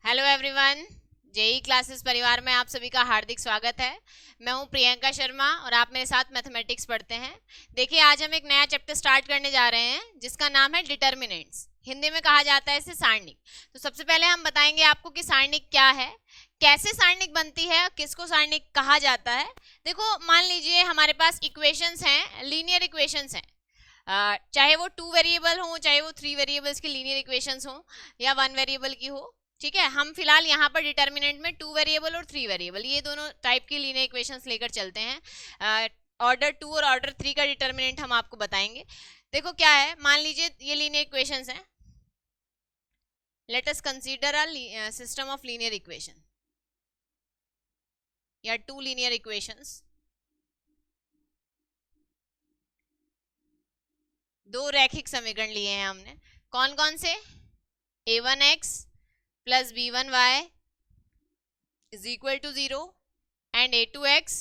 Hello everyone, JEE classes परिवार में आप सभी का हार्दिक स्वागत है। मैं हूं प्रियंका शर्मा और आप मेरे साथ मैथमेटिक्स पढ़ते हैं। देखिए, आज हम एक नया चैप्टर स्टार्ट करने जा रहे हैं जिसका नाम है डिटर्मिनेंट्स। हिंदी में कहा जाता है इसे सारणिक। तो सबसे पहले हम बताएंगे आपको कि सारणिक क्या है, कैसे सारणिक बनती है, किसको सारणिक कहा जाता है। देखो, मान लीजिए हमारे पास इक्वेशंस हैं, लीनियर इक्वेशंस हैं। चाहे वो 2 वेरिएबल हो, चाहे वो 3 वेरिएबल्स की लीनियर इक्वेशंस हो या 1 वेरिएबल की हो। ठीक है, हम फिलहाल यहाँ पर डिटर्मिनेंट में 2 वेरिएबल और 3 वेरिएबल, ये दोनों टाइप की लीनियर इक्वेशंस लेकर चलते हैं। ऑर्डर 2 और ऑर्डर 3 का डिटर्मिनेंट हम आपको बताएंगे। देखो क्या है, मान लीजिए ये लीनियर इक्वेशंस हैं। Let us consider a system of linear equation या 2 लीनियर इक्वेशंस। दो रैखिक समीकरण लिए हैं हमने। कौन कौन से? a1x plus b1y is equal to 0 and a2x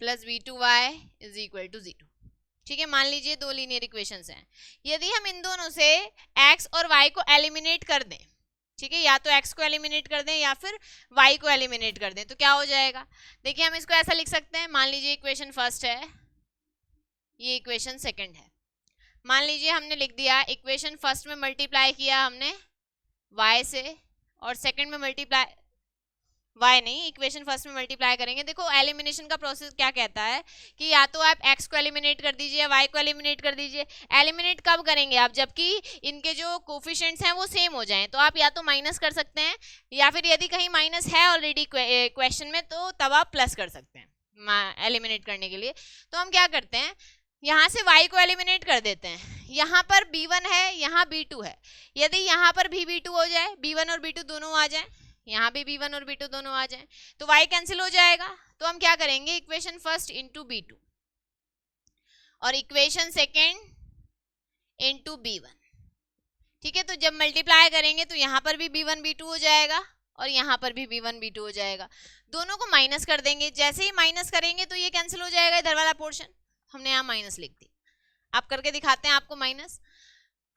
plus b2y is equal to 0। ठीक है, मान लीजिए दो लीनियर इक्वेशंस हैं। यदि हम इन दोनों से x और y को एलिमिनेट कर दें, ठीक है, या तो x को एलिमिनेट कर दें या फिर y को एलिमिनेट कर दें, तो क्या हो जाएगा? देखिए, हम इसको ऐसा लिख सकते हैं। मान लीजिए इक्वेशन फर्स्ट है, ये इक्वेशन सेकंड है। मान लीजिए हमने लिख दिया, इक्वेशन फर्स्ट में मल्टीप्लाई किया हमने y से और सेकंड में मल्टीप्लाई y नहीं, इक्वेशन फर्स्ट में मल्टीप्लाई करेंगे। देखो, एलिमिनेशन का प्रोसेस क्या कहता है कि या तो आप x को एलिमिनेट कर दीजिए या y को एलिमिनेट कर दीजिए। एलिमिनेट कब करेंगे आप? जबकि इनके जो कोफिशिएंट्स हैं वो सेम हो जाएं। तो आप या तो माइनस कर सकते हैं या फिर यदि कहीं माइनस है ऑलरेडी क्वेश्चन में तो तब आप प्लस कर सकते हैं एलिमिनेट करने के लिए। तो हम क्या करते हैं, यहाँ से y को एलिमिनेट कर देते हैं। यहाँ पर b1 है, यहाँ b2 है। यदि यहाँ पर भी b2 हो जाए, b1 और b2 दोनों आ जाए, यहाँ भी b1 और b2 दोनों आ जाए, तो y कैंसिल हो जाएगा। तो हम क्या करेंगे, इक्वेशन फर्स्ट इंटू b2 और इक्वेशन सेकेंड इंटू b1। ठीक है, तो जब मल्टीप्लाई करेंगे तो यहाँ पर भी b1 b2 हो जाएगा और यहाँ पर भी b1 b2 हो जाएगा। दोनों को माइनस कर देंगे। जैसे ही माइनस करेंगे तो ये कैंसिल हो जाएगा, इधर वाला पोर्शन। हमने यहाँ माइनस लिख दिया। आप करके दिखाते हैं आपको माइनस।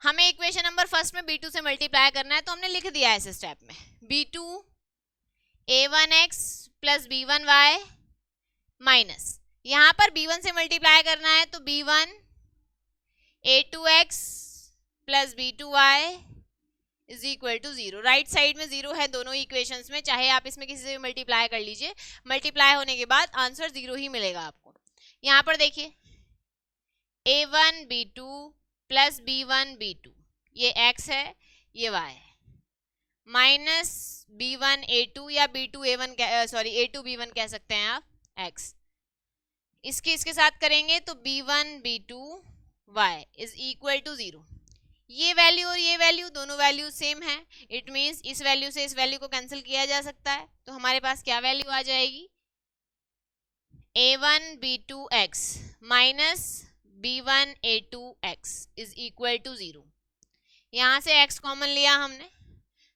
हमें इक्वेशन नंबर फर्स्ट में b2 से मल्टीप्लाई करना है, तो हमने लिख दिया ऐसे स्टेप में, b2 a1x plus b1y minus, यहाँ पर b1 से मल्टीप्लाई करना है तो b1 a2x plus b2y is equal to 0। Right side में 0 है दोनों इक्वेशंस में, चाहे आप इसमें किसी से भी मल्टीप्लाई कर लीजिए, मल्टीप्लाई होने के बाद आंसर 0 ही मिलेगा आपको। यहाँ पर देखिए, a1 b2 plus b1 b2, ये x है, ये y है, माइनस b1 a2 या b2 a1 sorry a2 b1 कह सकते हैं आप, x। इसके साथ करेंगे तो b1 b2 y is equal to 0। ये वैल्यू और ये वैल्यू दोनों वैल्यू सेम है। इट मीन्स इस वैल्यू से इस वैल्यू को कैंसिल किया जा सकता है। तो हमारे पास क्या वैल्यू आ जाएगी, a1 b2 x minus b1 a2 x is equal to 0। यहाँ से x कॉमन लिया हमने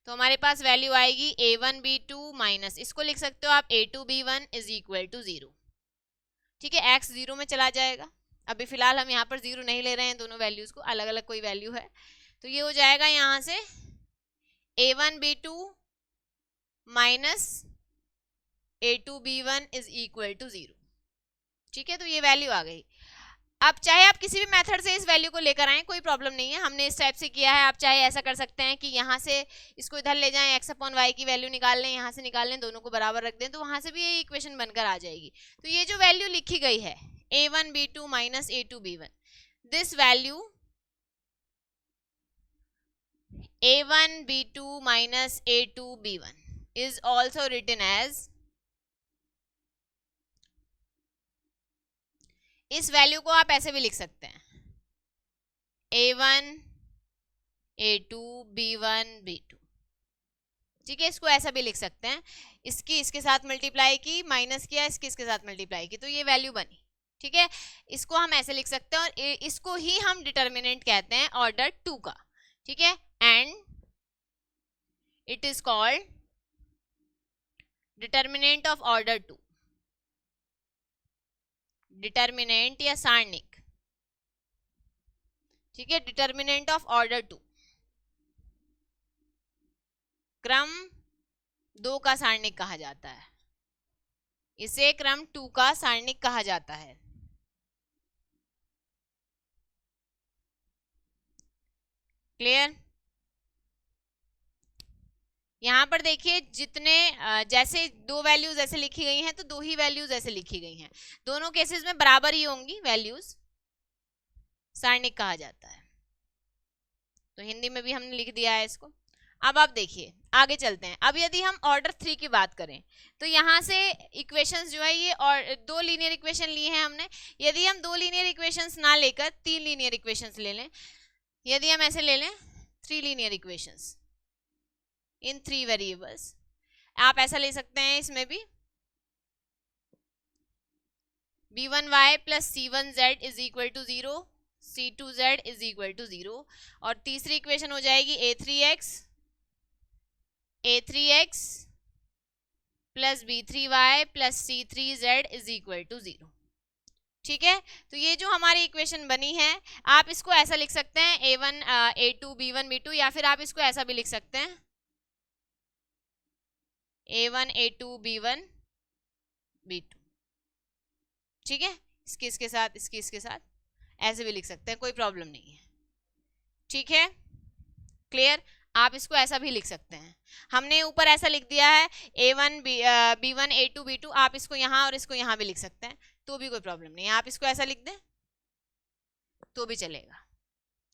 तो हमारे पास वैल्यू आएगी a1 b2 माइनस, इसको लिख सकते हो आप a2 b1 is equal to 0। ठीक है, x 0 में चला जाएगा। अभी फिलहाल हम यहाँ पर 0 नहीं ले रहे हैं, दोनों वैल्यूज को अलग अलग कोई वैल्यू है। तो ये हो जाएगा यहाँ से a1 b2 minus a2 b1 is equal to 0। ठीक है, तो ये वैल्यू आ गई। अब चाहे आप किसी भी मेथड से इस वैल्यू को लेकर आए, कोई प्रॉब्लम नहीं है, हमने इस टाइप से किया है। आप चाहे ऐसा कर सकते हैं कि यहाँ से इसको इधर ले जाएं, x अपॉन वाई की वैल्यू निकाल लें, यहाँ से निकाल लें, दोनों को बराबर रख दें, तो वहां से भी ये इक्वेशन बनकर आ जाएगी। तो ये जो वैल्यू लिखी गई है a1 b2 minus a2 b1, this value a1 b2 minus a2 b1 is also written as, इस वैल्यू को आप ऐसे भी लिख सकते हैं, a1 a2 b1 b2। ठीक है, इसको ऐसा भी लिख सकते हैं, इसकी इसके साथ मल्टीप्लाई की, माइनस किया, इसकी इसके साथ मल्टीप्लाई की, तो ये वैल्यू बनी। ठीक है, इसको हम ऐसे लिख सकते हैं और इसको ही हम डिटर्मिनेंट कहते हैं ऑर्डर 2 का। ठीक है, and it is called determinant of order 2, determinant या सारणिक। ठीक है, डिटर्मिनेंट ऑफ ऑर्डर 2। क्रम 2 का सारणिक कहा जाता है, इसे क्रम 2 का सारणिक कहा जाता है। क्लियर? यहाँ पर देखिए जितने जैसे दो वैल्यूज ऐसे लिखी गई हैं तो दो ही वैल्यूज ऐसे लिखी गई हैं, दोनों केसेस में बराबर ही होंगी वैल्यूज, सारणिक कहा जाता है। तो हिंदी में भी हमने लिख दिया है इसको। अब आप देखिए आगे चलते हैं। अब यदि हम ऑर्डर 3 की बात करें तो यहाँ से इक्वेशंस जो है ये और दो लीनियर इक्वेशन लिए हैं हमने। यदि हम दो लीनियर इक्वेशंस ना लेकर 3 लीनियर इक्वेशंस ले लें, यदि हम ऐसे ले लें 3 लीनियर इक्वेशंस इन 3 वेरिएबल्स, आप ऐसा ले सकते हैं इसमें भी b1y plus c1z is equal to 0, c2z is equal to 0, और तीसरी इक्वेशन हो जाएगी a3x plus b3y plus c3z is equal to 0। ठीक है, तो ये जो हमारी इक्वेशन बनी है आप इसको ऐसा लिख सकते हैं a1 a2 b1 b2, या फिर आप इसको ऐसा भी लिख सकते हैं a1 a2 b1 b2। ठीक है, इसके साथ इसके साथ ऐसे भी लिख सकते हैं, कोई प्रॉब्लम नहीं है। ठीक है, क्लियर? आप इसको ऐसा भी लिख सकते हैं। हमने ऊपर ऐसा लिख दिया है a1 b1 a2 b2, आप इसको यहाँ और इसको यहाँ भी लिख सकते हैं, तो भी कोई प्रॉब्लम नहीं है। आप इसको ऐसा लिख दें तो भी चलेगा।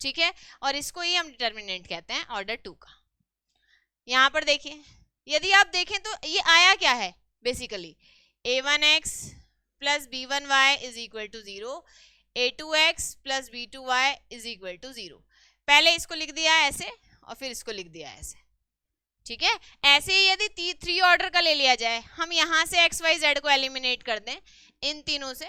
ठीक है, और इसको ही हम डिटर्मिनेंट कहते हैं ऑर्डर 2 का। यहाँ पर देखिए, यदि आप देखें तो ये आया क्या है basically, a1x plus b1y is equal to 0, a2x plus b2y is equal to 0। पहले इसको लिख दिया ऐसे और फिर इसको लिख दिया ऐसे। ठीक है, ऐसे ही यदि 3 ऑर्डर का ले लिया जाए, हम यहाँ से x y z को एलिमिनेट कर दें इन तीनों से।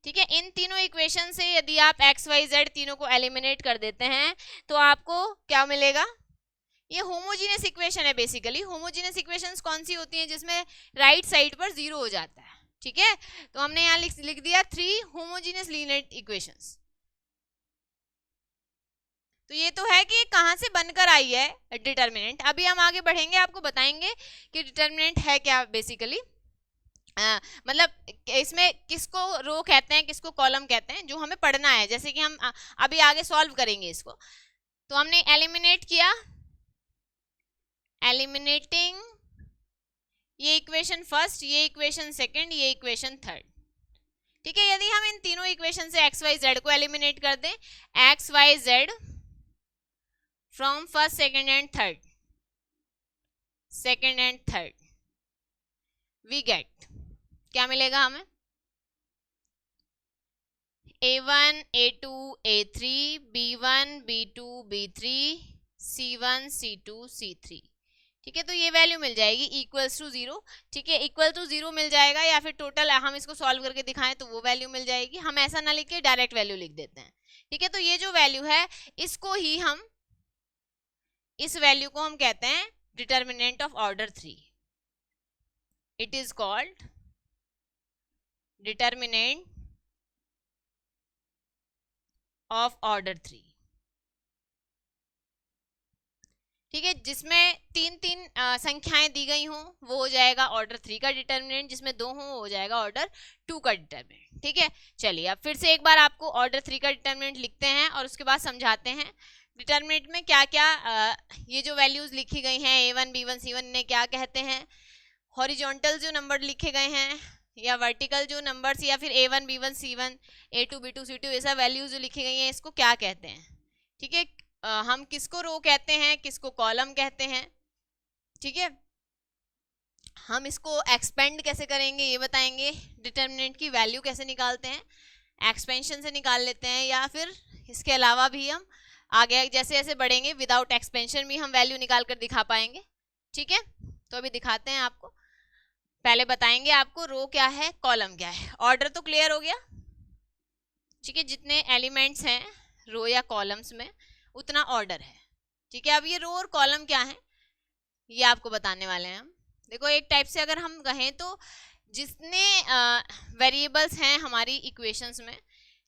ठीक है, इन तीनों इक्वेशन से यदि आप x y z तीनों को एलिमिनेट कर देते हैं तो आपको क्या मिलेगा, ये होमोजीनियस इक्वेशन है। बेसिकली होमोजीनियस इक्वेशंस कौन सी होती हैं, जिसमें राइट साइड पर 0 हो जाता है। ठीक है, तो हमने यहाँ लिख दिया 3 होमोजीनियस लीनियर इक्वेशंस। तो ये तो है कि कहाँ से बनकर आई है डिटर्मिनेंट। अभी हम आगे बढ़ेंगे, आपको बताएंगे कि डिटर्मिनेंट है क्या बेसिकली, मतलब इसमें किसको रो कहते हैं किसको कॉलम कहते हैं, जो हमें पढ़ना है। जैसे कि हम अभी आगे सॉल्व करेंगे इसको। तो हमने एलिमिनेट किया, एलिमिनेटिंग ये इक्वेशन फर्स्ट, ये इक्वेशन सेकंड, ये इक्वेशन थर्ड। ठीक है, यदि हम इन तीनों इक्वेशन से x y z को एलिमिनेट कर दें, x y z from first second and third, we get, क्या मिलेगा हमें, a1 a2 a3 b1 b2 b3 c1 c2 c3। ठीक है, तो ये वैल्यू मिल जाएगी इक्वल्स टू 0। ठीक है, इक्वल टू 0 मिल जाएगा, या फिर टोटल हम इसको सॉल्व करके दिखाएं तो वो वैल्यू मिल जाएगी। हम ऐसा ना लिख के डायरेक्ट वैल्यू लिख देते हैं। ठीक है, तो ये जो वैल्यू है इसको ही हम, इस वैल्यू को हम कहते हैं determinant of order 3। It is called determinant of order 3। ठीक है, जिसमें 3 संख्याएं दी गई हों वो हो जाएगा ऑर्डर 3 का डिटर्मिनेंट, जिसमें 2 हों वो हो जाएगा ऑर्डर 2 का डिटर्मिनेंट। ठीक है, चलिए अब फिर से एक बार आपको ऑर्डर 3 का डिटर्मिनेंट लिखते हैं और उसके बाद समझाते हैं डिटर्मिनेंट में क्या क्या ये जो वैल्यूज लिखी गई हैं a1 b1 c1 ने क्या कहते हैं। हॉरिजॉन्टल जो नंबर लिखे गए हैं या वर्टिकल जो नंबर्स, या फिर a1 b1 c1 a2 b2 c2 ऐसा वैल्यूज जो लिखी गई हैं इसको क्या कहते हैं। ठीक है, हम किसको रो कहते हैं किसको कॉलम कहते हैं। ठीक है, हम इसको एक्सपेंड कैसे करेंगे ये बताएंगे, डिटर्मिनेंट की वैल्यू कैसे निकालते हैं, एक्सपेंशन से निकाल लेते हैं, या फिर इसके अलावा भी हम आगे जैसे जैसे बढ़ेंगे विदाउट एक्सपेंशन भी हम वैल्यू निकाल कर दिखा पाएंगे। ठीक है, तो अभी दिखाते हैं आपको, पहले बताएंगे आपको रो क्या है कॉलम क्या है। ऑर्डर तो क्लियर हो गया। ठीक है, जितने एलिमेंट्स हैं रो या कॉलम्स में उतना ऑर्डर है। ठीक है, अब ये रो और कॉलम क्या है ये आपको बताने वाले हैं हम। देखो, एक टाइप से अगर हम कहें तो जितने वेरिएबल्स हैं हमारी इक्वेशंस में,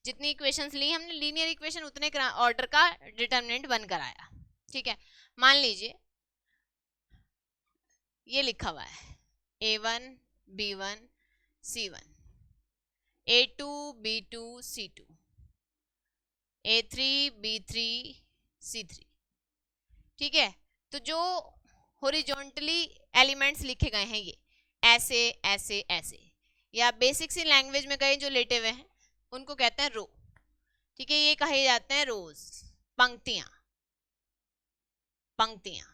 जितनी इक्वेशंस ली हमने लीनियर इक्वेशन, उतने ऑर्डर का डिटर्मिनेंट बनकर आया। ठीक है, मान लीजिए ये लिखा हुआ है A1 B1 C1, A2 B2 C2, A3 B3 C3, ठीक है। तो जो हॉरिजॉन्टली एलिमेंट्स लिखे गए हैं ये ऐसे ऐसे ऐसे, या बेसिक सी लैंग्वेज में कहें जो लेटे हुए हैं उनको कहते हैं रो, ठीक है। ये कहे जाते हैं रोज, पंक्तियां, पंक्तियां।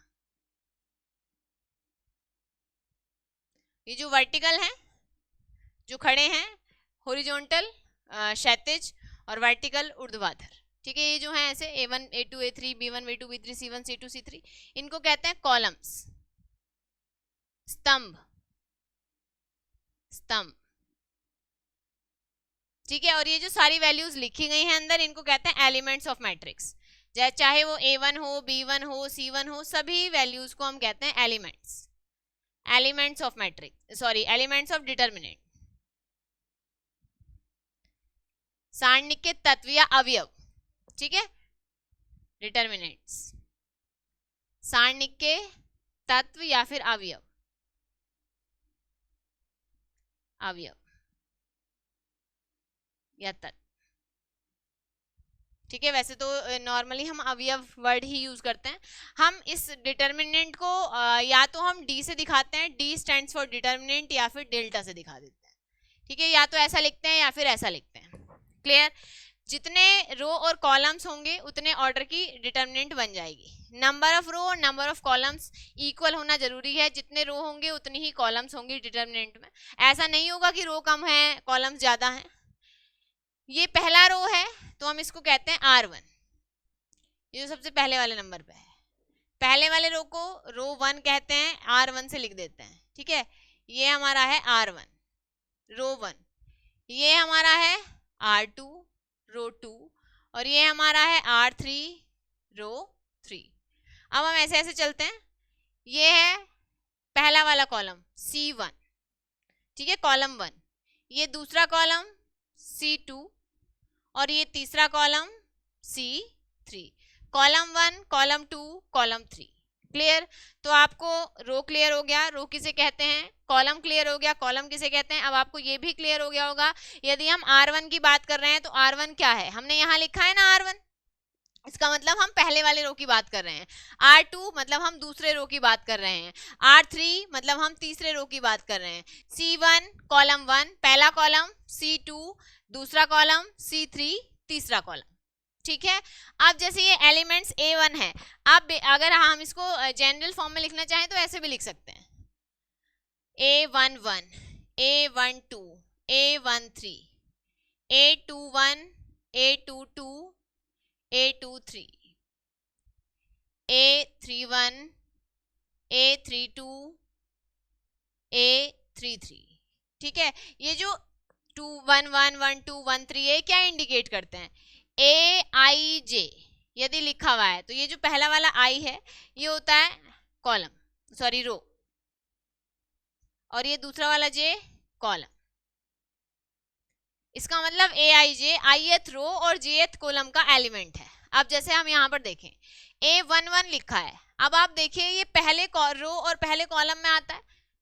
ये जो वर्टिकल हैं, जो खड़े हैं, हॉरिजॉन्टल क्षैतिज, और वर्टिकल ऊर्ध्वाधर, ठीक है। ये जो है ऐसे A1 A2 A3 B1 B2 B3 C1 C2 C3, इनको कहते हैं कॉलम्स, स्तंभ, स्तंभ, ठीक है। और ये जो सारी वैल्यूज लिखी गई हैं अंदर, इनको कहते हैं एलिमेंट्स ऑफ मैट्रिक्स। चाहे वो A1 हो B1 हो C1 हो, सभी वैल्यूज को हम कहते हैं elements, elements of matrix, sorry elements of determinant. सारणिक के तत्व या अवयव, ठीक है, डिटर्मिनेंट्स, सारणिक के तत्व या फिर अवयव, अवयव या तत्व, ठीक है। वैसे तो नॉर्मली हम अवयव वर्ड ही यूज करते हैं। हम इस डिटर्मिनेंट को या तो हम डी से दिखाते हैं, डी स्टैंड्स फॉर डिटर्मिनेंट, या फिर डेल्टा से दिखा देते हैं, ठीक है। या तो ऐसा लिखते हैं या फिर ऐसा लिखते हैं, क्लियर। जितने रो और कॉलम्स होंगे उतने ऑर्डर की डिटर्मिनेंट बन जाएगी। नंबर ऑफ रो और नंबर ऑफ कॉलम्स इक्वल होना जरूरी है, जितने रो होंगे उतनी ही कॉलम्स होंगी डिटर्मिनेंट में। ऐसा नहीं होगा कि रो कम है कॉलम्स ज्यादा हैं। ये पहला रो है तो हम इसको कहते हैं R1, ये जो सबसे पहले वाले नंबर पे है। पहले वाले रो को रो 1 कहते हैं, R1 से लिख देते हैं, ठीक है। ये हमारा है R1 रो 1, ये हमारा है R2 रो 2, और ये हमारा है R3 रो 3। अब हम ऐसे ऐसे चलते हैं। ये है पहला वाला कॉलम C1, ठीक है, कॉलम 1। ये दूसरा कॉलम C2, और ये तीसरा column C3, column 1 column 2 column 3, clear. तो आपको रो क्लियर हो गया, रो किसे कहते हैं, कॉलम क्लियर हो गया, कॉलम किसे कहते हैं। अब आपको ये भी क्लियर हो गया होगा, यदि हम R1 की बात कर रहे हैं तो R1 क्या है, हमने यहाँ लिखा है ना R1, इसका मतलब हम पहले वाले रो की बात कर रहे हैं। R2 मतलब हम दूसरे रो की बात कर रहे हैं। R3 मतलब हम तीसरे रो की बात कर रहे हैं। C1 कॉलम 1 पहला कॉलम, C2 दूसरा कॉलम, C3 तीसरा कॉलम, ठीक है। अब जैसे ये एलिमेंट्स A1 है, अब अगर हम इसको जनरल फॉर्म में लिखना चाहें तो ऐसे भी लिख सकते हैं, A11 A12 A13 A21 A22 A23 A31 A32 A33, ठीक है। ये जो 2 1 1 1 2 1 3 ये क्या इंडिकेट करते हैं, AIJ यदि लिखा हुआ है तो ये जो पहला वाला I है ये होता है कॉलम, सॉरी रो, और ये दूसरा वाला J कॉलम। इसका मतलब AIJ ith रो और jth कॉलम का एलिमेंट है। अब जैसे हम यहाँ पर देखें A11 लिखा है, अब आप देखिए ये पहले रो और पहले कॉलम में आता है,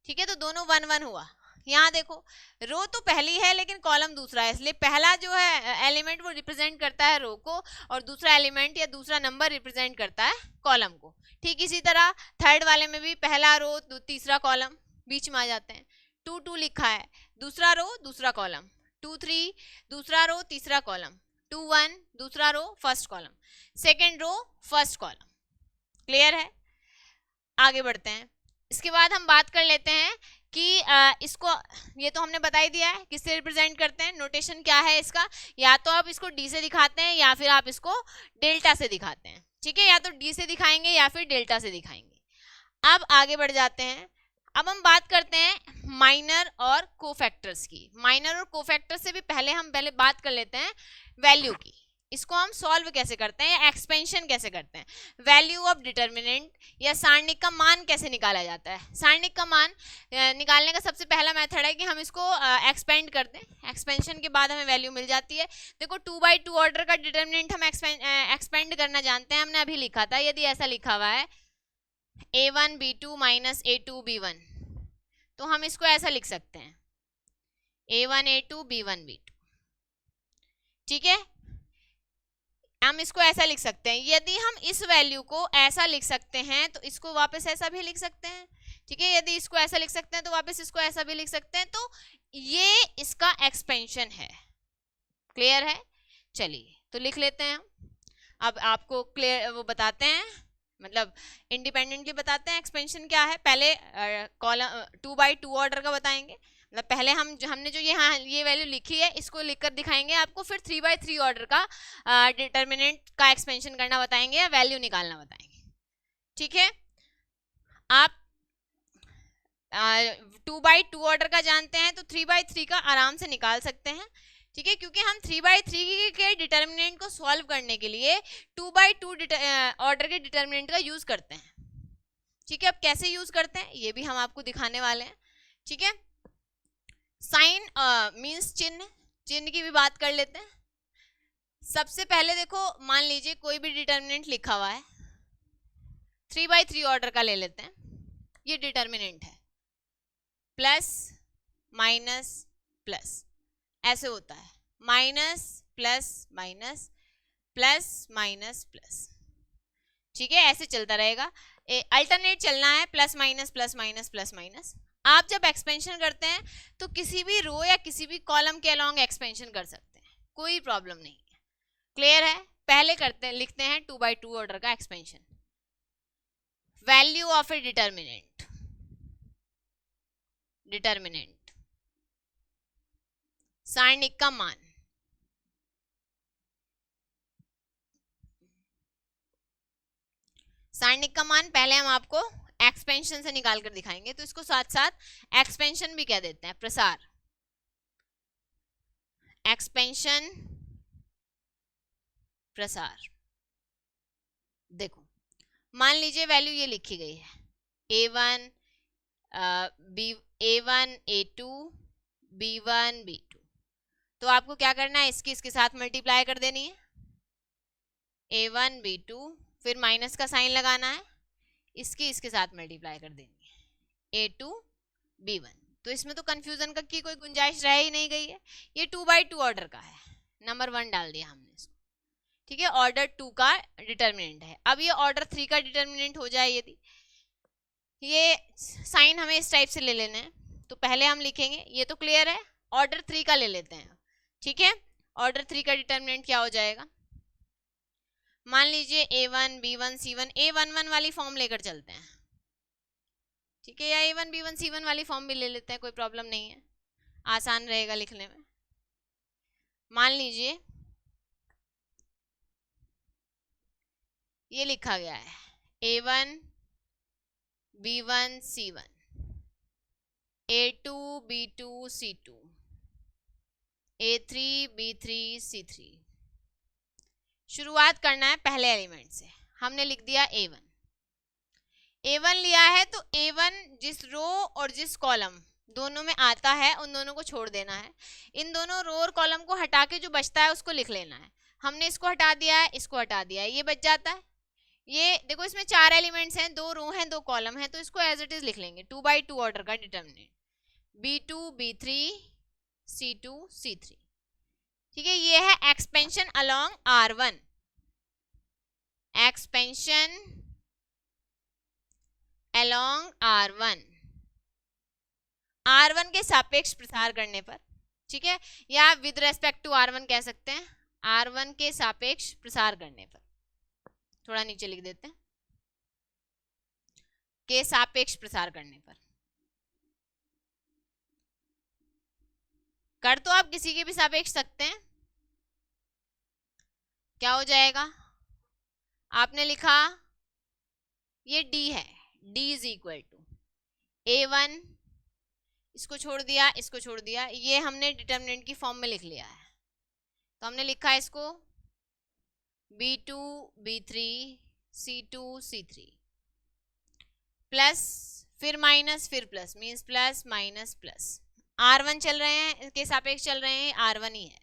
ठीक है, तो दोनों 1 1 हुआ। यहाँ देखो रो तो पहली है लेकिन कॉलम दूसरा है, इसलिए पहला जो है एलिमेंट वो रिप्रेजेंट करता है रो को, और दूसरा एलिमेंट या दूसरा नंबर रिप्रेजेंट करता है कॉलम को। ठीक इसी तरह थर्ड वाले में भी पहला रो तीसरा कॉलम बीच में आ जाते हैं। 2 2 लिखा है, दूसरा रो दूसरा कॉलम, 2 3 दूसरा रो तीसरा कॉलम, 2 1 दूसरा row first column, second row first column. Clear है, आगे बढ़ते हैं। इसके बाद हम बात कर लेते हैं कि इसको, ये तो हमने बता ही दिया है किससे रिप्रेजेंट करते हैं, नोटेशन क्या है इसका, या तो आप इसको डी से दिखाते हैं या फिर आप इसको डेल्टा से दिखाते हैं, ठीक है, या तो डी से दिखाएंगे या फिर डेल्टा से दिखाएंगे। अब आगे बढ़ जाते हैं, अब हम बात करते हैं माइनर और कोफैक्टर्स की। माइनर और कोफैक्टर से भी हम पहले बात कर लेते हैं वैल्यू की। इसको हम सॉल्व कैसे करते हैं या एक्सपेंशन कैसे करते हैं, वैल्यू ऑफ डिटर्मिनेंट या सारणिक का मान कैसे निकाला जाता है। सारणिक का मान निकालने का सबसे पहला मेथड है कि हम इसको एक्सपेंड कर दें, एक्सपेंशन के बाद हमें वैल्यू मिल जाती है। देखो 2/2 ऑर्डर का डिटर्मिनेंट हम एक्सपेंड करना जानते हैं, हमने अभी लिखा था। यदि ऐसा लिखा हुआ है A1 B2 minus A2 B1, तो हम इसको ऐसा लिख सकते हैं A1 A2 B1 B2, ठीक है। हम इसको ऐसा लिख सकते हैं। यदि हम इस वैल्यू को ऐसा लिख सकते हैं तो इसको वापस ऐसा भी लिख सकते हैं, ठीक है। यदि इसको ऐसा लिख सकते हैं तो वापस इसको ऐसा भी लिख सकते हैं। तो ये इसका एक्सपेंशन है। क्लियर है? चलिए तो लिख लेते हैं हम। अब आपको क्लियर वो बताते हैं, मतलब इंडिपेंडेंटली बताते हैं एक्सपेंशन क्या है। पहले कॉलम 2x2 ऑर्डर का बताएंगे, मतलब पहले हमने जो ये वैल्यू लिखी है इसको लिखकर दिखाएंगे आपको, फिर 3x3 ऑर्डर का डिटर्मिनेंट का एक्सपेंशन करना बताएंगे या वैल्यू निकालना बताएंगे, ठीक है। आप 2x2 ऑर्डर का जानते हैं तो 3x3 का आराम से निकाल सकते हैं, ठीक है, क्योंकि हम 3x3 के डिटर्मिनेंट को सॉल्व करने के लिए 2x2 ऑर्डर के डिटर्मिनेंट का यूज करते हैं, ठीक है। अब कैसे यूज करते हैं ये भी हम आपको दिखाने वाले हैं, ठीक है। साइन मींस चिन्ह की भी बात कर लेते हैं। सबसे पहले देखो, मान लीजिए कोई भी डिटर्मिनेंट लिखा हुआ है, 3x3 ऑर्डर का ले लेते हैं, ये डिटर्मिनेंट है, प्लस माइनस प्लस ऐसे होता है, minus plus minus plus minus plus, ठीक है, ऐसे चलता रहेगा। अल्टरनेट चलना है, plus minus plus minus plus minus. आप जब एक्सपेंशन करते हैं तो किसी भी रो या किसी भी कॉलम के अलोंग एक्सपेंशन कर सकते हैं, कोई प्रॉब्लम नहीं है। क्लियर है? पहले करते हैं, लिखते हैं 2x2 ऑर्डर का expansion. Value of A determinant, सारणिक का मान, सारणिक का मान पहले हम आपको एक्सपेंशन से निकाल कर दिखाएंगे, तो इसको साथ साथ एक्सपेंशन भी कह देते हैं, प्रसार, एक्सपेंशन प्रसार। देखो मान लीजिए वैल्यू ये लिखी गई है A1 A2 B1 B2, तो आपको क्या करना है, इसके साथ मल्टीप्लाई कर देनी है, A1 B2, फिर माइनस का साइन लगाना है, इसके साथ मल्टीप्लाई कर देनी है A2 B1। तो इसमें तो कंफ्यूजन का की कोई गुंजाइश रह ही नहीं गई है, ये 2x2 ऑर्डर का है, नंबर 1 डाल दिया हमने इसको, ठीक है। ऑर्डर 2 का डिटर्मिनेंट है। अब ये ऑर्डर 3 का डिटर्मिनेंट हो जाए, यदि ये साइन हमें इस टाइप से ले लेना है, तो पहले हम लिखेंगे, ये तो क्लियर है, ऑर्डर 3 का ले लेते हैं, ठीक है। ऑर्डर 3 का डिटर्मिनेंट क्या हो जाएगा, मान लीजिए A1 B1 C1, A11 वाली फॉर्म लेकर चलते हैं, ठीक है, या A1 B1 C1 वाली फॉर्म भी ले लेते हैं, कोई प्रॉब्लम नहीं है, आसान रहेगा लिखने में। मान लीजिए ये लिखा गया है A1 B1 C1, A2 B2 C2, A3 B3 C3। शुरुआत करना है पहले एलिमेंट से, हमने लिख दिया A1 लिया है, तो A1 जिस रो और जिस कॉलम दोनों में आता है उन दोनों को छोड़ देना है, इन दोनों रो और कॉलम को हटा के जो बचता है उसको लिख लेना है। हमने इसको हटा दिया है, इसको हटा दिया है, ये बच जाता है। ये देखो इसमें 4 एलिमेंट्स हैं, 2 रो हैं 2 कॉलम हैं, तो इसको एज इट इज लिख लेंगे 2x2 ऑर्डर का determinant B2 B3 C2 C3, ठीक है। ये है expansion along R1, expansion along R1 के सापेक्ष प्रसार करने पर, ठीक है, या विद रेस्पेक्ट टू R1 कह सकते हैं, R1 के सापेक्ष प्रसार करने पर, थोड़ा नीचे लिख देते हैं, के सापेक्ष प्रसार करने पर। कर तो आप किसी के भी सापेक्ष सकते हैं, क्या हो जाएगा, आपने लिखा ये D है, D is equal to A1, इसको छोड़ दिया, इसको छोड़ दिया, ये हमने डिटर्मिनेंट की फॉर्म में लिख लिया है, तो हमने लिखा है इसको B2 B3 C2 C3 plus फिर माइनस फिर plus, means plus minus plus, R1 चल रहे हैं, इसके सापेक्ष चल रहे हैं, R1 ही है,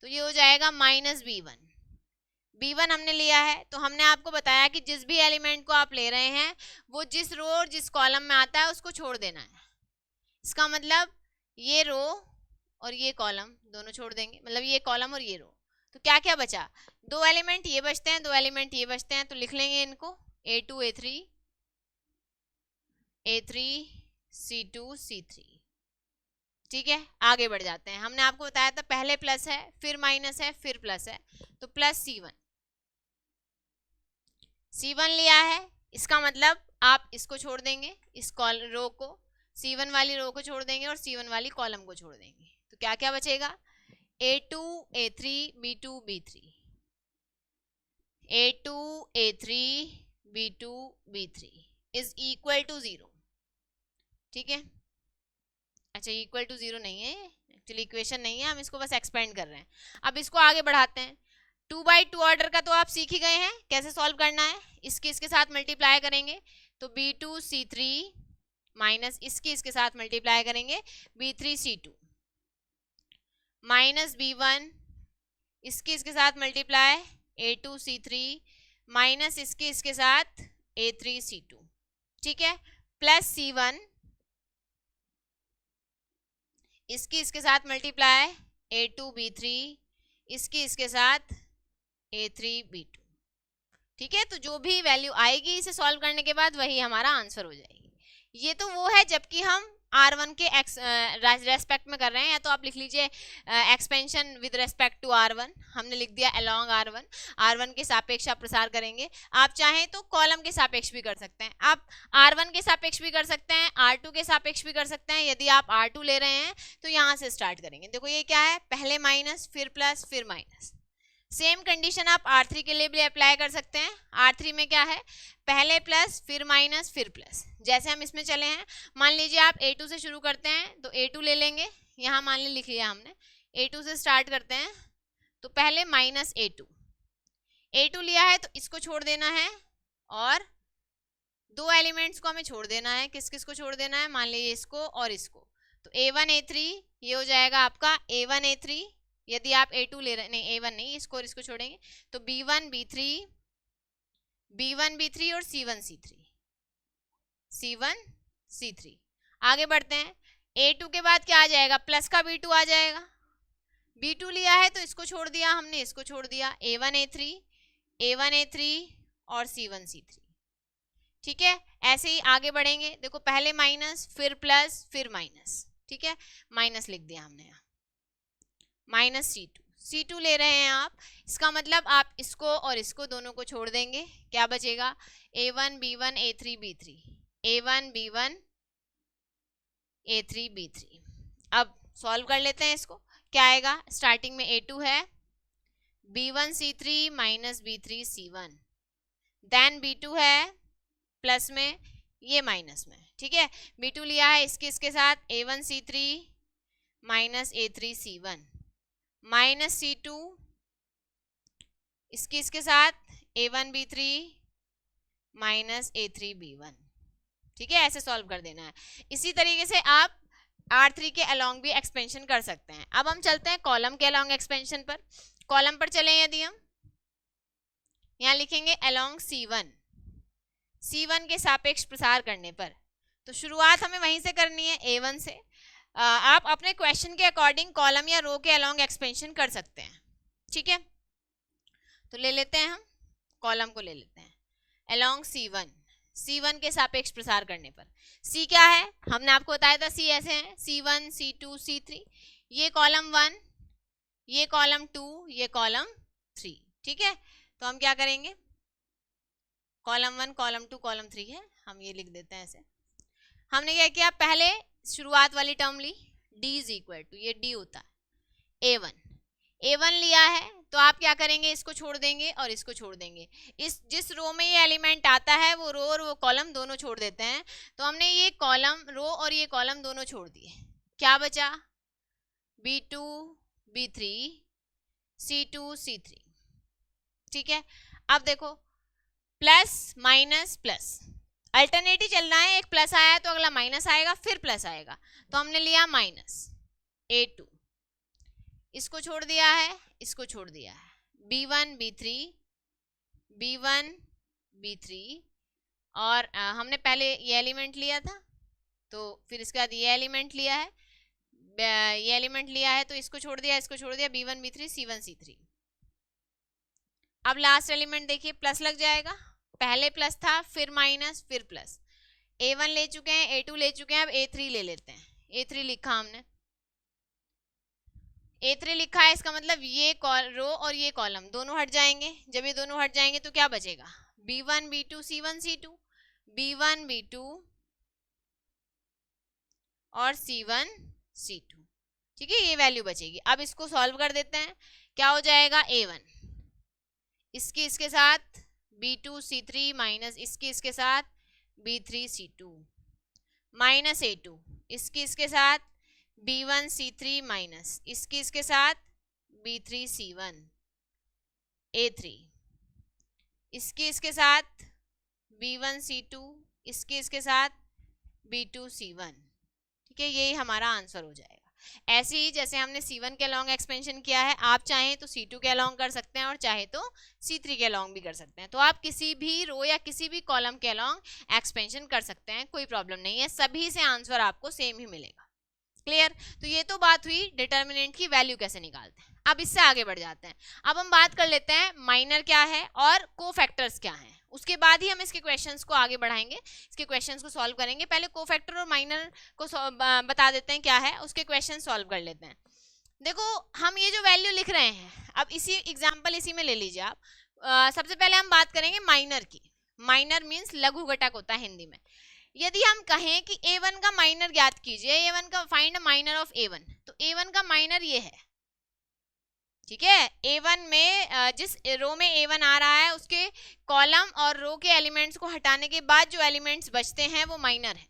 तो ये हो जाएगा माइनस B1, B1 हमने लिया है, तो हमने आपको बताया कि जिस भी एलिमेंट को आप ले रहे हैं वो जिस रो और जिस कॉलम में आता है उसको छोड़ देना है। इसका मतलब ये रो और ये कॉलम दोनों छोड़ देंगे, मतलब ये कॉलम और ये रो। तो क्या क्या बचा, दो एलिमेंट ये बचते हैं, दो एलिमेंट ये बचते हैं, तो लिख लेंगे इनको A2 A3 A3 C2 C3। ठीक है, आगे बढ़ जाते हैं। हमने आपको बताया था पहले प्लस है फिर माइनस है फिर प्लस है, तो प्लस C1 लिया है, इसका मतलब आप इसको छोड़ देंगे, इस रो को, C1 वाली रो को छोड़ देंगे और C1 वाली कॉलम को छोड़ देंगे। तो क्या क्या बचेगा, A2 A3 B2 B3 A2 A3 B2 B3 is equal to 0। ठीक है, अच्छा इक्वल टू 0 नहीं है, एक्चुअली इक्वेशन नहीं है, हम इसको बस एक्सपेंड कर रहे हैं। अब इसको आगे बढ़ाते हैं। 2/2 ऑर्डर का तो आप सीख ही गए हैं कैसे सॉल्व करना है, इसके साथ मल्टीप्लाई करेंगे तो B2 C3 माइनस इसके साथ मल्टीप्लाई करेंगे B3 C2 माइनस B1 इसके साथ मल्टीप्लाई A2 C3 माइनस इसके साथ A3 C2। ठीक है, प्लस C1 इसके साथ मल्टीप्लाई A2 B3 इसके साथ A3 B2। ठीक है, तो जो भी वैल्यू आएगी इसे सॉल्व करने के बाद वही हमारा आंसर हो जाएगी। ये तो वो है जबकि हम R1 के रेस्पेक्ट में कर रहे हैं, या तो आप लिख लीजिए expansion with respect to R1, हमने लिख दिया अलोंग R1 के सापेक्ष आप प्रसार करेंगे। आप चाहें तो कॉलम के सापेक्ष भी कर सकते हैं, आप R1 के सापेक्ष भी कर सकते हैं, R2 के सापेक्ष भी कर सकते हैं। यदि आप R2 ले रहे हैं तो यहाँ से स्टार्ट करेंगे। देखो ये क्या है, पहले माइनस फिर प्लस फिर माइनस। सेम कंडीशन आप R3 के लिए भी अप्लाई कर सकते हैं। R3 में क्या है, पहले प्लस फिर माइनस फिर प्लस, जैसे हम इसमें चले हैं। मान लीजिए आप A2 से शुरू करते हैं तो A2 ले लेंगे, यहाँ मान ली लिख लिया हमने, A2 से स्टार्ट करते हैं तो पहले माइनस A2 लिया है तो इसको छोड़ देना है और दो एलिमेंट्स को हमें छोड़ देना है। किस किस को छोड़ देना है, मान लीजिए इसको और इसको, तो A1 A3 ये हो जाएगा आपका A1 A3। यदि आप A2 ले रहे, नहीं A1 नहीं, इसको और इसको छोड़ेंगे तो B1 B3 और C1 C3। आगे बढ़ते हैं, A2 के बाद क्या आ जाएगा, प्लस का B2 आ जाएगा। B2 लिया है तो इसको छोड़ दिया हमने, इसको छोड़ दिया, A1 A3 और C1 C3। ठीक है, ऐसे ही आगे बढ़ेंगे। देखो पहले माइनस फिर प्लस फिर माइनस, ठीक है, माइनस लिख दिया हमने यहाँ, माइनस C2 ले रहे हैं आप, इसका मतलब आप इसको और इसको दोनों को छोड़ देंगे, क्या बचेगा, A1 B1 A3 B3 A1 B1 A3 B3। अब सॉल्व कर लेते हैं इसको, क्या आएगा, स्टार्टिंग में A2 है, B1 C3 minus B3 C1, then B2 है प्लस में ये माइनस में। ठीक है, B2 लिया है इसके साथ A1 C3 minus A3 C1 minus C2 इसके साथ A1 B3 minus A3 B1। ठीक है, ऐसे सॉल्व कर देना है। इसी तरीके से आप R3 के अलोंग भी एक्सपेंशन कर सकते हैं। अब हम चलते हैं कॉलम के अलोंग एक्सपेंशन पर। कॉलम पर चलें, यदि हम यहाँ लिखेंगे अलोंग C1 के सापेक्ष प्रसार करने पर, तो शुरुआत हमें वहीं से करनी है A1 से। आप अपने क्वेश्चन के अकॉर्डिंग कॉलम या रो के अलोंग एक्सपेंशन कर सकते हैं। ठीक है, तो ले लेते हैं, हम कॉलम को ले लेते हैं अलोंग C1 के सापेक्ष प्रसार करने पर। C क्या है, हमने आपको बताया था C ऐसे हैं, C1 C2 C3, ये कॉलम 1 ये कॉलम 2 ये कॉलम 3। ठीक है, तो हम क्या करेंगे, कॉलम 1 कॉलम 2 कॉलम 3 है, हम ये लिख देते हैं ऐसे। हमने क्या किया, पहले शुरुआत वाली टर्म ली, D इज इक्वल टू, ये D होता है A1 लिया है तो आप क्या करेंगे, इसको छोड़ देंगे और इसको छोड़ देंगे। इस जिस रो में ये एलिमेंट आता है वो रो और वो कॉलम दोनों छोड़ देते हैं। तो हमने ये कॉलम रो और ये कॉलम दोनों छोड़ दिए, क्या बचा, B2 B3 C2 C3। ठीक है, अब देखो प्लस माइनस प्लस, अल्टरनेटिव चलना है, एक प्लस आया तो अगला माइनस आएगा फिर प्लस आएगा, तो हमने लिया माइनस A2, इसको छोड़ दिया है इसको छोड़ दिया है, B1 B3 B1 B3 और हमने पहले ये एलिमेंट लिया था, तो फिर इसके बाद ये एलिमेंट लिया है, ये एलिमेंट लिया है, तो इसको छोड़ दिया, इसको छोड़ दिया, B1 B3 C1 C3। अब लास्ट एलिमेंट देखिए, प्लस लग जाएगा, पहले प्लस था, फिर माइनस, फिर प्लस। A1 ले चुके हैं, A2 ले चुके हैं, अब A3 ले लेते हैं। A3 लिखा हमने, A3 लिखा है, इसका मतलब ये रो और ये कॉलम दोनों हट जाएंगे। जब ये दोनों हट जाएंगे तो क्या बचेगा, B1 B2 C1 C2, B1 B2 और C1 C2, ठीक है, ये वैल्यू बचेगी। अब इसको सॉल्व कर देते हैं, क्या हो जाएगा, A1 इसकी इसके साथ B2 C3 माइनस इसकी इसके साथ B3 C2 माइनस A2 इसकी इसके साथ B1 C3 माइनस इसकी इसके साथ B3 C1 A3 इसकी इसके साथ B1 C2 इसकी इसके साथ B2 C1, ठीक है, यही हमारा आंसर हो जाएगा। ऐसे ही जैसे हमने C1 के अलॉन्ग एक्सपेंशन किया है, आप चाहें तो C2 के अलॉन्ग कर सकते हैं और चाहे तो C3 के अलॉन्ग भी कर सकते हैं। तो आप किसी भी रो या किसी भी कॉलम के अलॉन्ग एक्सपेंशन कर सकते हैं, कोई प्रॉब्लम नहीं है, सभी से आंसर आपको सेम ही मिलेगा। क्लियर? तो ये तो बात हुई डिटर्मिनेंट की वैल्यू कैसे निकालते हैं। अब इससे आगे बढ़ जाते हैं, अब हम बात कर लेते हैं माइनर क्या है और कोफैक्टर्स क्या हैं, उसके बाद ही हम इसके क्वेश्चंस को आगे बढ़ाएंगे, इसके क्वेश्चंस को सॉल्व करेंगे। पहले कोफैक्टर और माइनर को बता देते हैं क्या है, उसके क्वेश्चन सॉल्व कर लेते हैं। देखो हम ये जो वैल्यू लिख रहे हैं, अब इसी एग्जाम्पल इसी में ले लीजिए आप। सबसे पहले हम बात करेंगे माइनर की। माइनर मीन्स लघु घटक होता है हिंदी में। यदि हम कहें कि A1 का माइनर ज्ञात कीजिए, A1 का फाइंड माइनर ऑफ A1, तो A1 का माइनर ये है, ठीक है। A1 में जिस रो में A1 आ रहा है उसके कॉलम और रो के एलिमेंट्स को हटाने के बाद जो एलिमेंट्स बचते हैं वो माइनर है,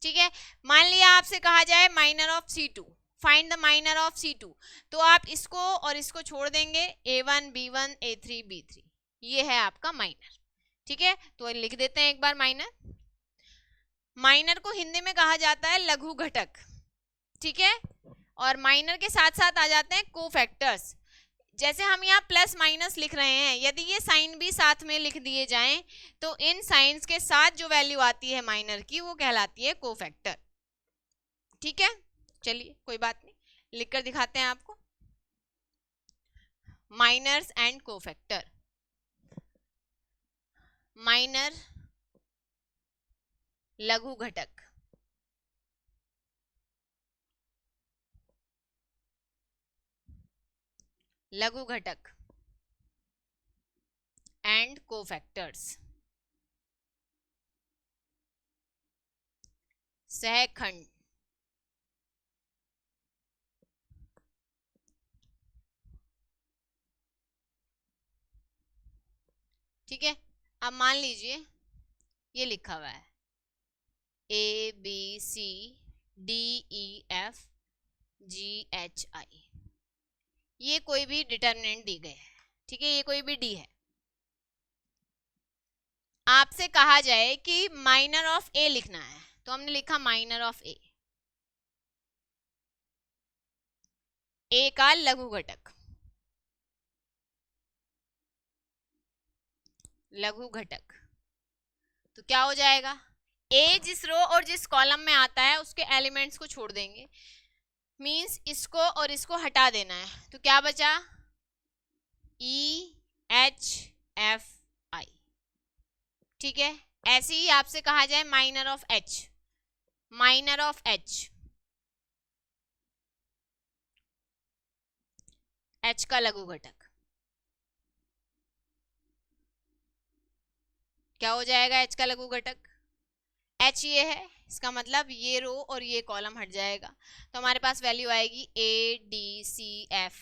ठीक है। मान लिया आपसे कहा जाए minor of C2, find the minor of C2, तो आप इसको और इसको छोड़ देंगे, A1 B1 A3 B3, ये है आपका माइनर, ठीक है। तो लिख देते हैं एक बार माइनर। माइनर को हिंदी में कहा जाता है लघु घटक, ठीक है, और माइनर के साथ साथ आ जाते हैं कोफैक्टर्स। जैसे हम यहाँ प्लस माइनस लिख रहे हैं, यदि ये साइन भी साथ में लिख दिए जाएं तो इन साइंस के साथ जो वैल्यू आती है माइनर की वो कहलाती है कोफैक्टर, ठीक है। चलिए कोई बात नहीं, लिखकर दिखाते हैं आपको, माइनर्स एंड कोफैक्टर। माइनर लघु घटक, लघु घटक एंड कोफैक्टर्स, सहखंड, ठीक है। अब मान लीजिए ये लिखा हुआ है ABCDEF GHI, ये कोई भी डिटर्मिनेंट दी गई है, ठीक है, ये कोई भी डी है। आपसे कहा जाए कि माइनर ऑफ ए लिखना है, तो हमने लिखा माइनर ऑफ ए का लघु घटक, लघु घटक, तो क्या हो जाएगा, ए जिस रो और जिस कॉलम में आता है उसके एलिमेंट्स को छोड़ देंगे, मींस इसको और इसको हटा देना है, तो क्या बचा EHFI, ठीक है। ऐसे ही आपसे कहा जाए minor of H, minor of H का लघु घटक, क्या हो जाएगा H का लघु घटक, H ये है, इसका मतलब ये रो और ये कॉलम हट जाएगा, तो हमारे पास वैल्यू आएगी ADCF,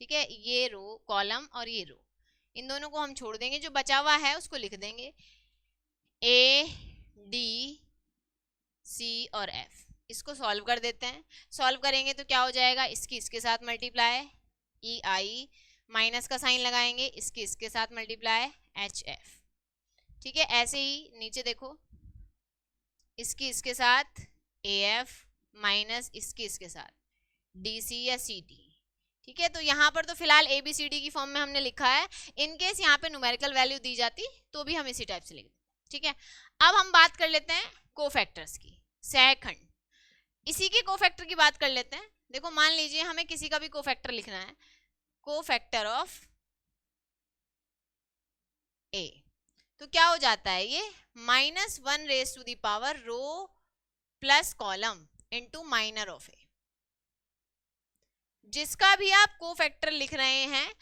ठीक है। ये रो कॉलम और ये रो, इन दोनों को हम छोड़ देंगे, जो बचा हुआ है उसको लिख देंगे ADC और F। इसको सॉल्व कर देते हैं, सॉल्व करेंगे तो क्या हो जाएगा, इसकी इसके साथ मल्टीप्लाई EI, माइनस का साइन लगाएंगे, इसकी इसके साथ मल्टीप्लाई HF, ठीक है। ऐसे ही नीचे देखो, इसकी इसके साथ AF माइनस इसकी इसके साथ DC या CT, ठीक है, तो यहाँ पर तो फिलहाल ABCD की फॉर्म में हमने लिखा है, इनकेस यहाँ पे न्यूमेरिकल वैल्यू दी जाती तो भी हम इसी टाइप से लिख देते। ठीक है, अब हम बात कर लेते हैं कोफैक्टर्स की, सहखंड। इसी के कोफैक्टर की बात कर लेते हैं। देखो मान लीजिए हमें किसी का भी कोफैक्टर लिखना है, कोफैक्टर ऑफ A, तो क्या हो जाता है ये -1 raise to the power row plus column into minor of A। जिसका भी आप कोफैक्टर लिख रहे हैं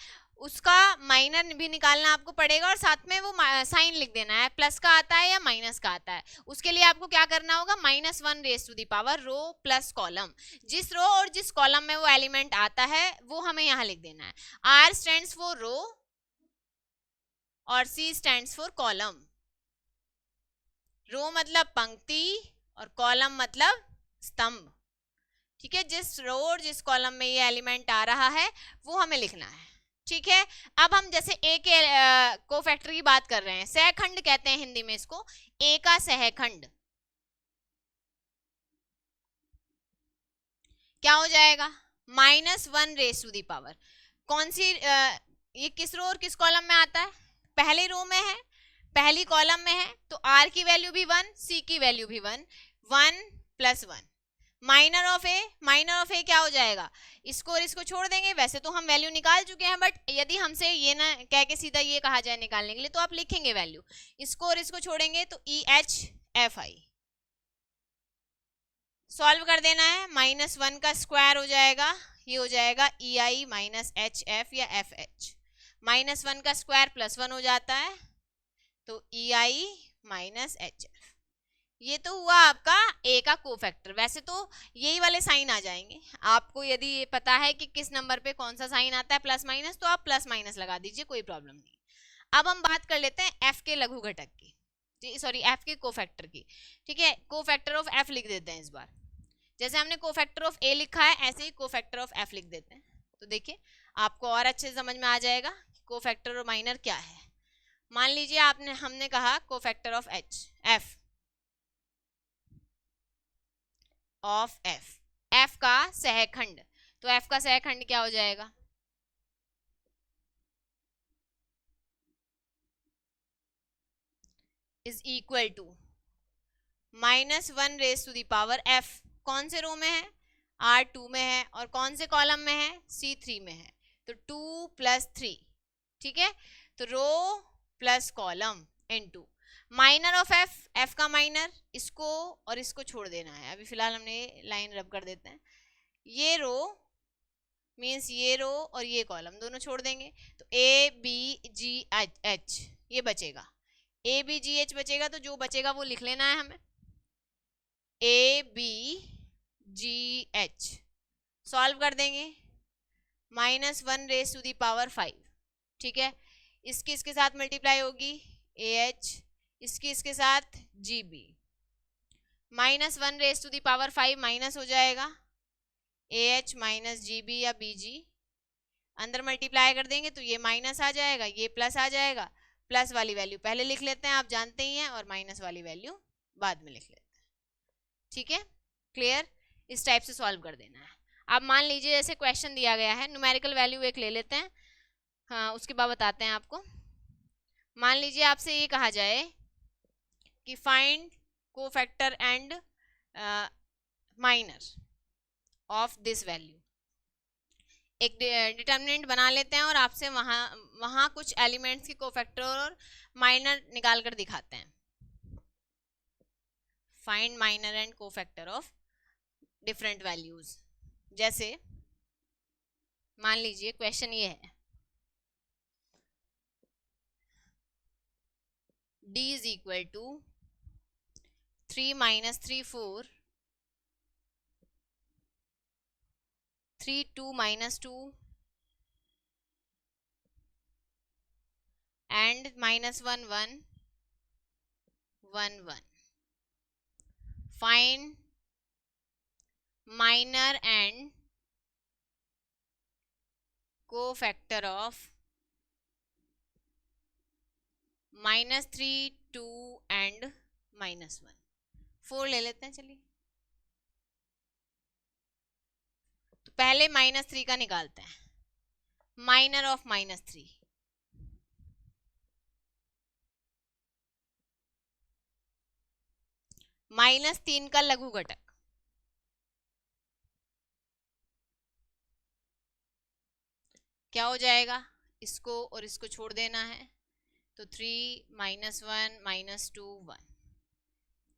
उसका माइनर भी निकालना आपको पड़ेगा और साथ में वो साइन लिख देना है, प्लस का आता है या माइनस का आता है। उसके लिए आपको क्या करना होगा, -1 raise to the power row plus column, जिस रो और जिस कॉलम में वो एलिमेंट आता है वो हमें यहाँ लिख देना है। R स्टैंड्स फॉर रो और C स्टैंड्स फॉर कॉलम। रो मतलब पंक्ति और कॉलम मतलब स्तंभ। ठीक है, जिस रो और जिस कॉलम में ये एलिमेंट आ रहा है वो हमें लिखना है। ठीक है, अब हम जैसे ए के कोफैक्टर की बात कर रहे हैं, सहखंड कहते हैं हिंदी में इसको, ए का सहखंड क्या हो जाएगा, -1 रेज टू दी पावर, कौन सी ये किस रो और किस कॉलम में आता है, पहली रो में है, पहली कॉलम में है, तो R की वैल्यू भी 1, C की वैल्यू भी 1, 1 + 1। माइनर ऑफ ए क्या हो जाएगा, इसको और इसको छोड़ देंगे। वैसे तो हम वैल्यू निकाल चुके हैं, बट यदि हमसे ये ना कह के सीधा ये कहा जाए निकालने के लिए, तो आप लिखेंगे वैल्यू, इसको और इसको छोड़ेंगे तो EHFI सॉल्व कर देना है। -1 का स्क्वायर हो जाएगा, ये हो जाएगा EI - HF या FH। -1 का स्क्वायर +1 हो जाता है तो EI - HF। ये तो हुआ आपका ए का कोफैक्टर। वैसे तो यही वाले साइन आ जाएंगे, आपको यदि ये पता है कि किस नंबर पे कौन सा साइन आता है प्लस माइनस, तो आप प्लस माइनस लगा दीजिए, कोई प्रॉब्लम नहीं। अब हम बात कर लेते हैं एफ के लघु घटक की, सॉरी एफ के कोफैक्टर की। ठीक है, कोफैक्टर ऑफ एफ लिख देते हैं इस बार। जैसे हमने कोफैक्टर ऑफ ए लिखा है ऐसे ही कोफैक्टर ऑफ एफ लिख देते हैं, तो देखिए आपको और अच्छे से समझ में आ जाएगा कोफैक्टर और माइनर क्या है। मान लीजिए हमने कहा cofactor of F of F का सहखंड, तो एफ का सहखंड क्या हो जाएगा, is equal to -1 raise to the power F, कौन से रो में है, R2 में है, और कौन से कॉलम में है, C3 में है, तो 2 + 3। ठीक है, तो रो plus column into minor of F का माइनर, इसको और इसको छोड़ देना है। अभी फिलहाल हमने लाइन रब कर देते हैं, ये रो मीन्स ये रो और ये कॉलम दोनों छोड़ देंगे, तो ABGH ये बचेगा, ABGH बचेगा, तो जो बचेगा वो लिख लेना है हमें, ABGH सॉल्व कर देंगे, -1 रेज टू दी पावर 5। ठीक है, इसकी इसके साथ मल्टीप्लाई होगी AH, इसकी इसके साथ GB, -1 raise to the power 5 minus हो जाएगा AH - GB या BG, अंदर मल्टीप्लाई कर देंगे तो ये माइनस आ जाएगा, ये प्लस आ जाएगा। प्लस वाली वैल्यू पहले लिख लेते हैं, आप जानते ही हैं, और माइनस वाली वैल्यू बाद में लिख लेते हैं। ठीक है, क्लियर, इस टाइप से सॉल्व कर देना है। अब मान लीजिए जैसे क्वेश्चन दिया गया है, न्यूमेरिकल वैल्यू एक ले लेते हैं, हाँ उसके बाद बताते हैं आपको। मान लीजिए आपसे ये कहा जाए कि find cofactor and minor of this value, एक डिटर्मिनेंट बना लेते हैं और आपसे वहाँ कुछ एलिमेंट्स के कोफैक्टर और माइनर निकाल कर दिखाते हैं। Find minor and cofactor of different values. जैसे मान लीजिए क्वेश्चन ये है, D is equal to 3 - 3 4, 3 2 - 2 and -1 1 1 1. Find minor and cofactor of -3 2 and -1। 4 ले लेते हैं, चलिए तो पहले -3 का निकालते हैं। माइनर ऑफ -3, -3 का लघु घटक, क्या हो जाएगा, इसको और इसको छोड़ देना है, तो 3 -1 -2 1,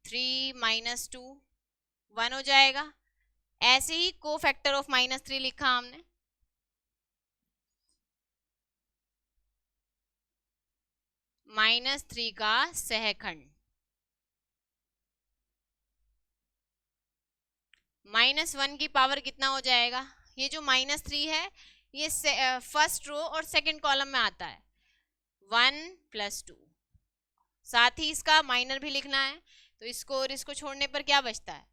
3 -2 1 हो जाएगा। ऐसे ही को फैक्टर ऑफ -3 लिखा हमने, -3 का सहखंड, -1 की पावर कितना हो जाएगा, ये जो -3 है ये फर्स्ट रो और सेकंड कॉलम में आता है, 1 + 2, साथ ही इसका माइनर भी लिखना है, तो इसको और इसको छोड़ने पर क्या बचता है,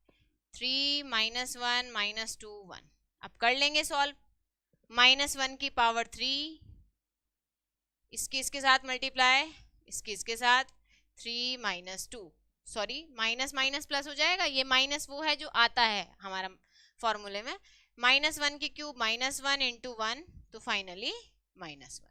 3 -1 -2 1। अब कर लेंगे सॉल्व, -1 की पावर 3, इसके साथ मल्टीप्लाई, इसके साथ 3 -2, सॉरी माइनस माइनस प्लस हो जाएगा, ये माइनस वो है जो आता है हमारा फॉर्मूले में, -1 की क्यूब -1 × 1, तो फाइनली -1।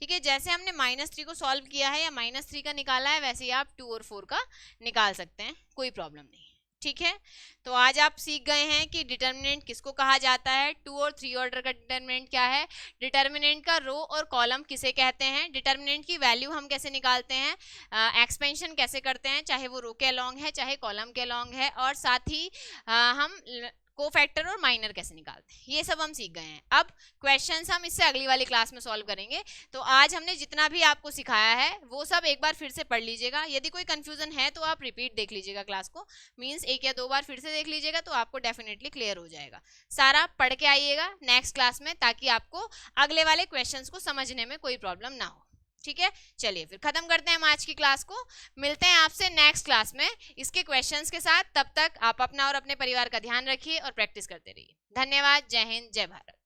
ठीक है, जैसे हमने -3 को सॉल्व किया है या -3 का निकाला है, वैसे ही आप 2 और 4 का निकाल सकते हैं, कोई प्रॉब्लम नहीं। ठीक है, तो आज आप सीख गए हैं कि डिटर्मिनेंट किसको कहा जाता है, 2 और 3 ऑर्डर का डिटर्मिनेंट क्या है, डिटर्मिनेंट का रो और कॉलम किसे कहते हैं, डिटर्मिनेंट की वैल्यू हम कैसे निकालते हैं, एक्सपेंशन कैसे करते हैं, चाहे वो रो के अलोंग है चाहे कॉलम के अलोंग है, और साथ ही हम कोफैक्टर और माइनर कैसे निकालते हैं, ये सब हम सीख गए हैं। अब क्वेश्चंस हम इससे अगली वाली क्लास में सॉल्व करेंगे। तो आज हमने जितना भी आपको सिखाया है वो सब एक बार फिर से पढ़ लीजिएगा, यदि कोई कंफ्यूजन है तो आप रिपीट देख लीजिएगा क्लास को, मींस 1 या 2 बार फिर से देख लीजिएगा, तो आपको डेफिनेटली क्लियर हो जाएगा। सारा पढ़ के आइएगा नेक्स्ट क्लास में, ताकि आपको अगले वाले क्वेश्चंस को समझने में कोई प्रॉब्लम ना हो। ठीक है, चलिए फिर खत्म करते हैं हम आज की क्लास को, मिलते हैं आपसे नेक्स्ट क्लास में इसके क्वेश्चंस के साथ। तब तक आप अपना और अपने परिवार का ध्यान रखिए और प्रैक्टिस करते रहिए। धन्यवाद, जय हिंद, जय भारत।